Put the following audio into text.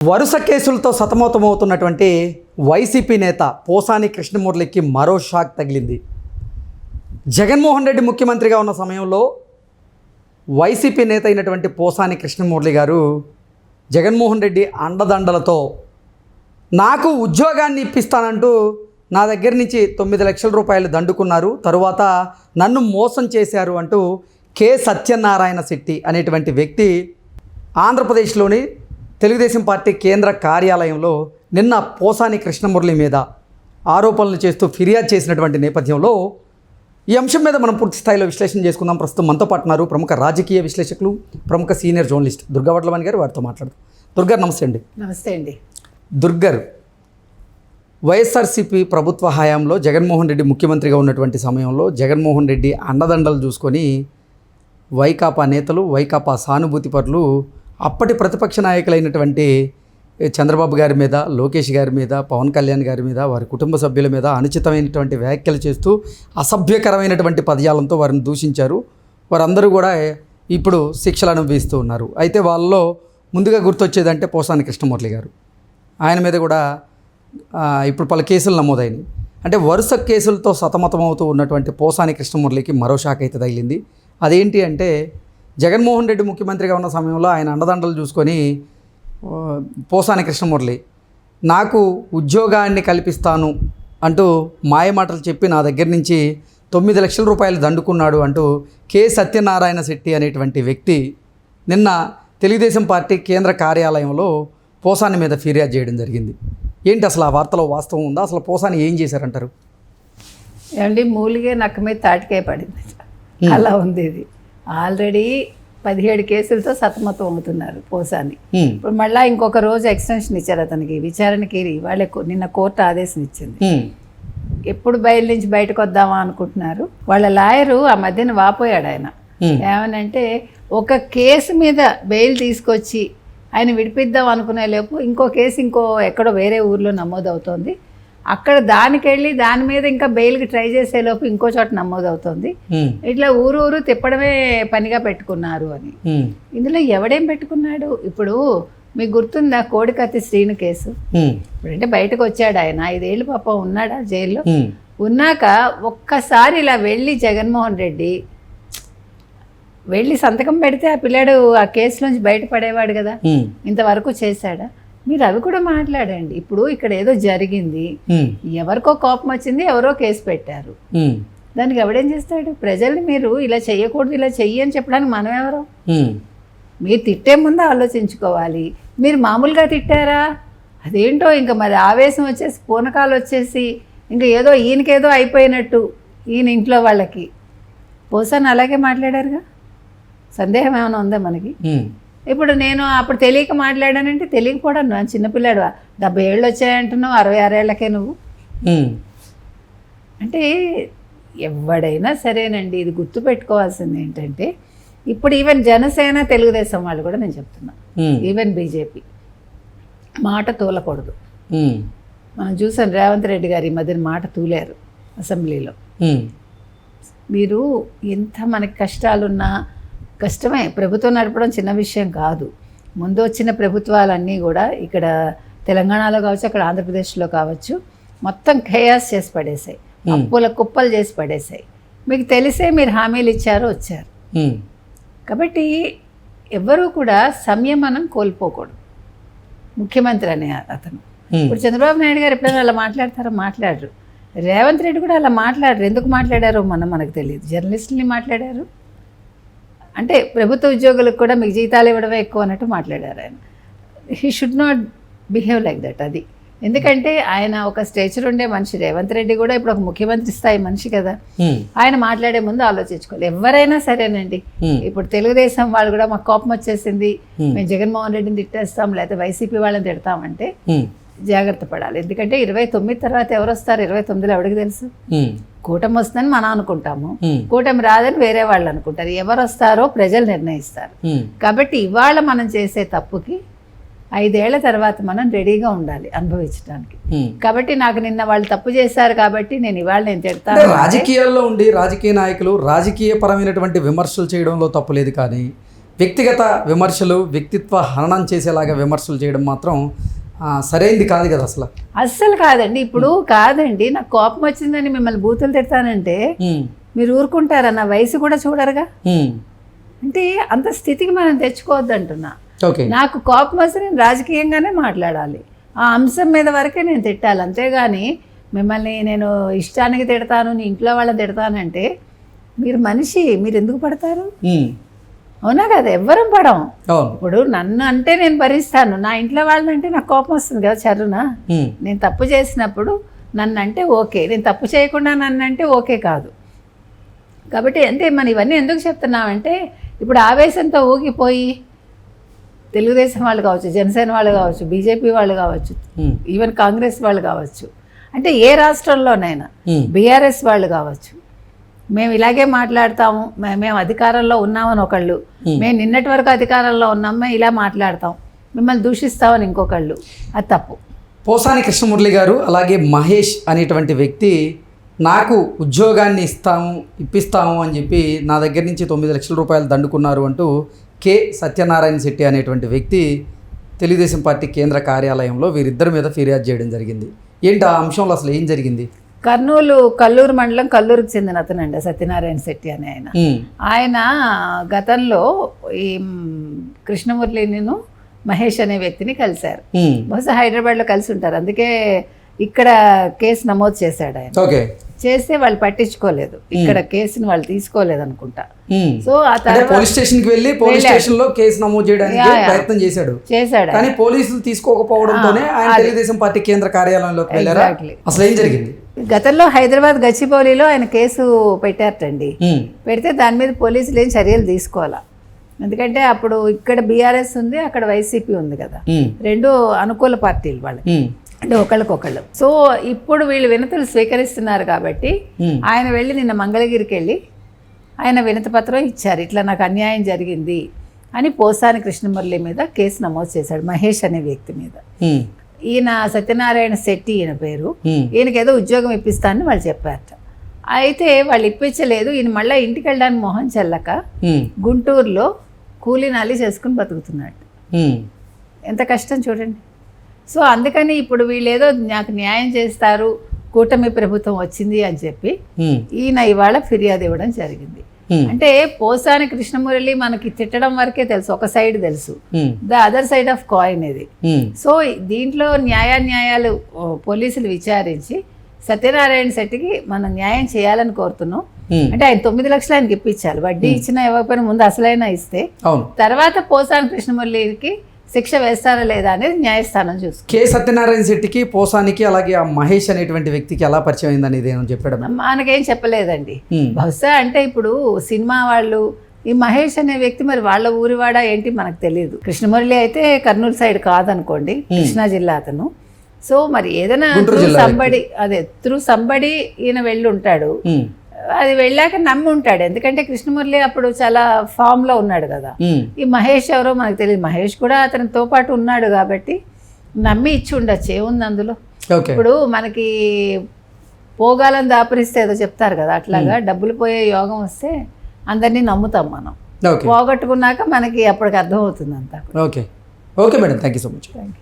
వరుస కేసులతో సతమతమవుతున్నటువంటి వైసీపీ నేత పోసాని కృష్ణమురళికి మరో షాక్ తగిలింది. జగన్మోహన్ రెడ్డి ముఖ్యమంత్రిగా ఉన్న సమయంలో వైసీపీ నేత అయినటువంటి పోసాని కృష్ణమురళి గారు జగన్మోహన్ రెడ్డి అండదండలతో నాకు ఉద్యోగాన్ని ఇప్పిస్తానంటూ నా దగ్గర నుంచి 9 లక్షల రూపాయలు దండుకున్నారు, తరువాత నన్ను మోసం చేశారు అంటూ కె సత్యనారాయణ శెట్టి అనేటువంటి వ్యక్తి ఆంధ్రప్రదేశ్లోని తెలుగుదేశం పార్టీ కేంద్ర కార్యాలయంలో నిన్న పోసాని కృష్ణమురళి మీద ఆరోపణలు చేస్తూ ఫిర్యాదు చేసినటువంటి నేపథ్యంలో ఈ అంశం మీద మనం పూర్తి స్థాయిలో విశ్లేషణ చేసుకుందాం. ప్రస్తుతం మనతో పాటున్నారు ప్రముఖ రాజకీయ విశ్లేషకులు, ప్రముఖ సీనియర్ జర్నలిస్ట్ దుర్గా వడ్లవాణి గారు. వారితో మాట్లాడుతాం. దుర్గారు నమస్తే అండి. నమస్తే అండి. దుర్గారు, వైఎస్ఆర్సీపీ ప్రభుత్వ హయాంలో జగన్మోహన్ రెడ్డి ముఖ్యమంత్రిగా ఉన్నటువంటి సమయంలో జగన్మోహన్ రెడ్డి అండదండలు చూసుకొని వైకాపా నేతలు, వైకాపా సానుభూతిపరులు అప్పటి ప్రతిపక్ష నాయకులైనటువంటి చంద్రబాబు గారి మీద, లోకేష్ గారి మీద, పవన్ కళ్యాణ్ గారి మీద, వారి కుటుంబ సభ్యుల మీద అనుచితమైనటువంటి వ్యాఖ్యలు చేస్తూ అసభ్యకరమైనటువంటి పదజాలంతో వారిని దూషించారు. వారందరూ కూడా ఇప్పుడు శిక్షలు అనుభవిస్తూ ఉన్నారు. అయితే వాళ్ళలో ముందుగా గుర్తొచ్చేదంటే పోసాని కృష్ణమురళి గారు. ఆయన మీద కూడా ఇప్పుడు పలు కేసులు నమోదైనవి. అంటే వరుస కేసులతో సతమతమవుతూ ఉన్నటువంటి పోసాని కృష్ణమురళికి మరో షాక్ అయితే తగిలింది. అదేంటి అంటే జగన్మోహన్ రెడ్డి ముఖ్యమంత్రిగా ఉన్న సమయంలో ఆయన అండదండలు చూసుకొని పోసాని కృష్ణమురళి నాకు ఉద్యోగాన్ని కల్పిస్తాను అంటూ మాయమాటలు చెప్పి నా దగ్గర నుంచి 9 లక్షల రూపాయలు దండుకున్నాడు అంటూ కె సత్యనారాయణ శెట్టి అనేటువంటి వ్యక్తి నిన్న తెలుగుదేశం పార్టీ కేంద్ర కార్యాలయంలో పోసాని మీద ఫిర్యాదు చేయడం జరిగింది. ఏంటి అసలు ఆ వార్తలో వాస్తవం ఉందా? అసలు పోసాని ఏం చేశారంటారు? ఏమండి, మూలిగే నక్క మీద తాటికాయ పడింది, అలా ఉంది. ఇది ఆల్రెడీ 17 కేసులతో సతమతం అవుతున్నారు పోసాని. ఇప్పుడు మళ్ళీ ఇంకొక రోజు ఎక్స్టెన్షన్ ఇచ్చారు అతనికి విచారణకి. వాళ్ళే నిన్న కోర్టు ఆదేశం ఇచ్చింది. ఎప్పుడు బయలు నుంచి బయటకు వద్దామా అనుకుంటున్నారు. వాళ్ళ లాయరు ఆ మధ్యన వాపోయాడు. ఆయన ఏమనంటే ఒక కేసు మీద బెయిల్ తీసుకొచ్చి ఆయన విడిపిద్దాం అనుకునే లోపు ఇంకో కేసు ఎక్కడో వేరే ఊర్లో నమోదవుతోంది. అక్కడ దానికెళ్ళి దాని మీద ఇంకా బెయిల్కి ట్రై చేసేలోపు ఇంకో చోట నమోదవుతుంది. ఇట్లా ఊరు తిప్పడమే పనిగా పెట్టుకున్నారు అని. ఇందులో ఎవడేం పెట్టుకున్నాడు? ఇప్పుడు మీకు గుర్తుందా కోడికత్తి శ్రీను కేసు? ఇప్పుడంటే బయటకు వచ్చాడు ఆయన, 5 ఏళ్ళు పాపం ఉన్నాడా జైల్లో. ఉన్నాక ఒక్కసారి ఇలా వెళ్ళి జగన్మోహన్ రెడ్డి వెళ్ళి సంతకం పెడితే ఆ పిల్లాడు ఆ కేసులోంచి బయటపడేవాడు కదా. ఇంతవరకు చేశాడా? మీరు అవి కూడా మాట్లాడండి. ఇప్పుడు ఇక్కడ ఏదో జరిగింది, ఎవరికో కోపం వచ్చింది, ఎవరో కేసు పెట్టారు, దానికి ఎవడేం చేస్తాడు? ప్రజల్ని మీరు ఇలా చెయ్యకూడదు, ఇలా చెయ్యి అని చెప్పడానికి మనం ఎవరు? మీరు తిట్టే ముందు ఆలోచించుకోవాలి. మీరు మామూలుగా తిట్టారా? అదేంటో ఇంకా మరి ఆవేశం వచ్చేసి పూనకాలు వచ్చేసి ఇంకా ఏదో ఈయనకేదో అయిపోయినట్టు ఈయన ఇంట్లో వాళ్ళకి. పోసాని అలాగే మాట్లాడారుగా. సందేహం ఏమైనా ఉందా మనకి? ఇప్పుడు నేను అప్పుడు తెలియక మాట్లాడానంటే తెలియకపోవడం నువ్వు చిన్నపిల్లాడు. 70 ఏళ్ళు వచ్చాయంటున్నావు, 66 ఏళ్ళకే నువ్వు అంటే. ఎవడైనా సరేనండి, ఇది గుర్తుపెట్టుకోవాల్సింది ఏంటంటే ఇప్పుడు ఈవెన్ జనసేన, తెలుగుదేశం వాళ్ళు కూడా నేను చెప్తున్నా, ఈవెన్ బీజేపీ మాట తూలకూడదు. మనం చూసాం రేవంత్ రెడ్డి గారు ఈ మధ్యన మాట తూలారు అసెంబ్లీలో. మీరు ఎంత మనకి కష్టాలున్నా కష్టమే, ప్రభుత్వం నడపడం చిన్న విషయం కాదు. ముందు వచ్చిన ప్రభుత్వాలన్నీ కూడా ఇక్కడ తెలంగాణలో కావచ్చు, అక్కడ ఆంధ్రప్రదేశ్లో కావచ్చు, మొత్తం ఖయాస్ చేసి పడేసాయి, అప్పుల కుప్పలు చేసి పడేసాయి. మీకు తెలిసే మీరు హామీలు ఇచ్చారు, వచ్చారు. కాబట్టి ఎవ్వరూ కూడా సంయమనం కోల్పోకూడదు. ముఖ్యమంత్రి అనే అతను ఇప్పుడు చంద్రబాబు నాయుడు గారు ఎప్పుడైనా అలా మాట్లాడతారో? మాట్లాడరు. రేవంత్ రెడ్డి కూడా అలా మాట్లాడరు. ఎందుకు మాట్లాడారో మనకు తెలియదు. జర్నలిస్టుల్ని మాట్లాడారు, అంటే ప్రభుత్వ ఉద్యోగులకు కూడా మీకు జీతాలు ఇవ్వడమే ఎక్కువ అన్నట్టు మాట్లాడారు ఆయన. He should not behave like that. అది ఎందుకంటే ఆయన ఒక స్టేచర్ ఉండే మనిషి. రేవంత్ రెడ్డి కూడా ఇప్పుడు ఒక ముఖ్యమంత్రి స్థాయి మనిషి కదా. ఆయన మాట్లాడే ముందు ఆలోచించుకోవాలి. ఎవరైనా సరేనండి. ఇప్పుడు తెలుగుదేశం వాళ్ళు కూడా మాకు కోపం వచ్చేసింది, మేము జగన్మోహన్ రెడ్డిని తిట్టేస్తాం, లేకపోతే వైసీపీ వాళ్ళని తిడతామంటే జాగ్రత్త పడాలి. ఎందుకంటే 29 తర్వాత ఎవరు వస్తారు? 29లో ఎవరికి తెలుసు? కూటమి వస్తుందని మనం అనుకుంటాము, కూటమి రాదని వేరే వాళ్ళు అనుకుంటారు. ఎవరు వస్తారో ప్రజలు నిర్ణయిస్తారు. కాబట్టి ఇవాళ మనం చేసే తప్పుకి 5 ఏళ్ల తర్వాత మనం రెడీగా ఉండాలి అనుభవించడానికి. కాబట్టి నాకు నిన్న వాళ్ళు తప్పు చేశారు కాబట్టి నేను తిడతాను. రాజకీయాల్లో ఉండి రాజకీయ నాయకులు రాజకీయ పరమైనటువంటి విమర్శలు చేయడంలో తప్పు లేదు, కానీ వ్యక్తిగత విమర్శలు, వ్యక్తిత్వ హననం చేసేలాగా విమర్శలు చేయడం మాత్రం సరైంది కాదు కదా అసలు. అస్సలు కాదండి. ఇప్పుడు కాదండి, నాకు కోపం వచ్చిందని మిమ్మల్ని బూతులు తిడతానంటే మీరు ఊరుకుంటారా? నా వయసు కూడా చూడరుగా. అంటే అంత స్థితికి మనం తెచ్చుకోవద్దు అంటున్నా. ఓకే, నాకు కోపం వస్తే నేను రాజకీయంగానే మాట్లాడాలి, ఆ అంశం మీద వరకే నేను తిట్టాలి. అంతేగాని మిమ్మల్ని నేను ఇష్టానికి తిడతాను, నీ ఇంట్లో వాళ్ళని తిడతానంటే మీరు మనిషి, మీరు ఎందుకు పడతారు? అవునా కదా, ఎవ్వరం పడం. ఇప్పుడు నన్ను అంటే నేను భరిస్తాను, నా ఇంట్లో వాళ్ళని అంటే నాకు కోపం వస్తుంది కదా చర్రునా. నేను తప్పు చేసినప్పుడు నన్ను అంటే ఓకే, నేను తప్పు చేయకుండా నన్ను అంటే ఓకే కాదు. కాబట్టి అంటే మనం ఇవన్నీ ఎందుకు చెప్తున్నామంటే ఇప్పుడు ఆవేశంతో ఊగిపోయి తెలుగుదేశం వాళ్ళు కావచ్చు, జనసేన వాళ్ళు కావచ్చు, బీజేపీ వాళ్ళు కావచ్చు, ఈవెన్ కాంగ్రెస్ వాళ్ళు కావచ్చు, అంటే ఏ రాష్ట్రంలోనైనా బీఆర్ఎస్ వాళ్ళు కావచ్చు, మేము ఇలాగే మాట్లాడతాము, మేము అధికారంలో ఉన్నామని ఒకళ్ళు, మేము నిన్నటి వరకు అధికారంలో ఉన్నామే ఇలా మాట్లాడతాం, మిమ్మల్ని దూషిస్తామని ఇంకొకళ్ళు, అది తప్పు. పోసాని కృష్ణమురళి గారు అలాగే మహేష్ అనేటువంటి వ్యక్తి నాకు ఉద్యోగాన్ని ఇప్పిస్తాము అని చెప్పి నా దగ్గర నుంచి 9 లక్షల రూపాయలు దండుకున్నారు అంటూ కె సత్యనారాయణ శెట్టి అనేటువంటి వ్యక్తి తెలుగుదేశం పార్టీ కేంద్ర కార్యాలయంలో వీరిద్దరి మీద ఫిర్యాదు చేయడం జరిగింది. ఏంటి ఆ అంశంలో అసలు ఏం జరిగింది? కల్లూరు మండలం కల్లూరుకి చెందిన అతనండి సత్యనారాయణ శెట్టి అని ఆయన గతంలో ఈ కృష్ణమురళిని మహేష్ అనే వ్యక్తిని కలిశారు. బహుశా హైదరాబాద్లో కలిసి ఉంటారు, అందుకే ఇక్కడ కేసు నమోదు చేశాడు ఆయన. చేస్తే వాళ్ళు పట్టించుకోలేదు, ఇక్కడ కేసుని వాళ్ళు తీసుకోలేదు అనుకుంటా. సో ఆ తర్వాత పోలీస్ స్టేషన్ కి వెళ్ళి పోలీస్ స్టేషన్ లో కేసు నమోదు చేయడానికి ప్రయత్నం చేశాడు, కానీ పోలీసులు తీసుకోకపోవడంతోనే ఆయన తెలుగుదేశం పార్టీ కేంద్ర కార్యాలయంలోకి వెళ్ళారు. అసలు ఏం జరిగింది? గతంలో హైదరాబాద్ గచ్చిబౌలిలో ఆయన కేసు పెట్టారటండి. పెడితే దాని మీద పోలీసులు ఏం చర్యలు తీసుకోవాలా, ఎందుకంటే అప్పుడు ఇక్కడ బీఆర్ఎస్ ఉంది, అక్కడ వైసీపీ ఉంది కదా, రెండు అనుకూల పార్టీలు వాళ్ళు, అంటే ఒకళ్ళకొకళ్ళు. సో ఇప్పుడు వీళ్ళు వినతులు స్వీకరిస్తున్నారు కాబట్టి ఆయన వెళ్ళి నిన్న మంగళగిరికి వెళ్ళి ఆయన వినతి పత్రం ఇచ్చారు, ఇట్లా నాకు అన్యాయం జరిగింది అని పోసాని కృష్ణమురళి మీద కేసు నమోదు చేశాడు, మహేష్ అనే వ్యక్తి మీద. ఈయన సత్యనారాయణ శెట్టి ఈయన పేరు, ఈయనకి ఏదో ఉద్యోగం ఇప్పిస్తానని వాళ్ళు చెప్పారట. అయితే వాళ్ళు ఇప్పించలేదు, ఈయన మళ్ళీ ఇంటికి వెళ్ళడానికి మొహం చెల్లక గుంటూరులో కూలీనాలి చేసుకుని బతుకుతున్నాడు. ఎంత కష్టం చూడండి. సో అందుకని ఇప్పుడు వీళ్ళు ఏదో నాకు న్యాయం చేస్తారు, కూటమి ప్రభుత్వం వచ్చింది అని చెప్పి ఈయన ఇవాళ ఫిర్యాదు ఇవ్వడం జరిగింది. అంటే పోసాని కృష్ణమురళి మనకి తిట్టడం వరకే తెలుసు, ఒక సైడ్ తెలుసు, the other side of coin ఇది. సో దీంట్లో న్యాయాలు పోలీసులు విచారించి సత్యనారాయణ శెట్టికి మనం న్యాయం చేయాలని కోరుతున్నాం. అంటే ఆయన 9 లక్షలు ఆయనకి ఇప్పించాలి, వడ్డీ ఇచ్చినా ఇవ్వకపోయినా ముందు అసలైనా ఇస్తే తర్వాత పోసాని కృష్ణమురళికి శిక్ష వేస్తారా లేదా అనేది న్యాయస్థానం చూస్తుంది. కె సత్యనారాయణ శెట్టికి, పోసానికి, అలాగే ఆ మహేష్ అనేటువంటి వ్యక్తికి ఎలా పరిచయం అయింది అనేది చెప్పాడు? మనకేం చెప్పలేదండి. బహుశా అంటే ఇప్పుడు సినిమా వాళ్ళు, ఈ మహేష్ అనే వ్యక్తి మరి వాళ్ళ ఊరివాడ ఏంటి మనకు తెలియదు. కృష్ణమురళి అయితే కర్నూలు సైడ్ కాదనుకోండి, కృష్ణా జిల్లా అతను. సో మరి ఏదైనా త్రూ సంబడి ఈయన వెళ్ళి ఉంటాడు, అది వెళ్ళాక నమ్మి ఉంటాడు, ఎందుకంటే కృష్ణమురళి అప్పుడు చాలా ఫామ్ లో ఉన్నాడు కదా. ఈ మహేష్ ఎవరో మనకు తెలియదు, మహేష్ కూడా అతనితో పాటు ఉన్నాడు కాబట్టి నమ్మి ఇచ్చి ఉండొచ్చు, ఏముంది అందులో. ఇప్పుడు మనకి పోగాలని దాపరిస్తే ఏదో చెప్తారు కదా, అట్లాగా డబ్బులు పోయే యోగం వస్తే అందరినీ నమ్ముతాం మనం, పోగొట్టుకున్నాక మనకి అప్పటికి అర్థం అవుతుంది అంతా. Okay madam, thank you so much. Thank you.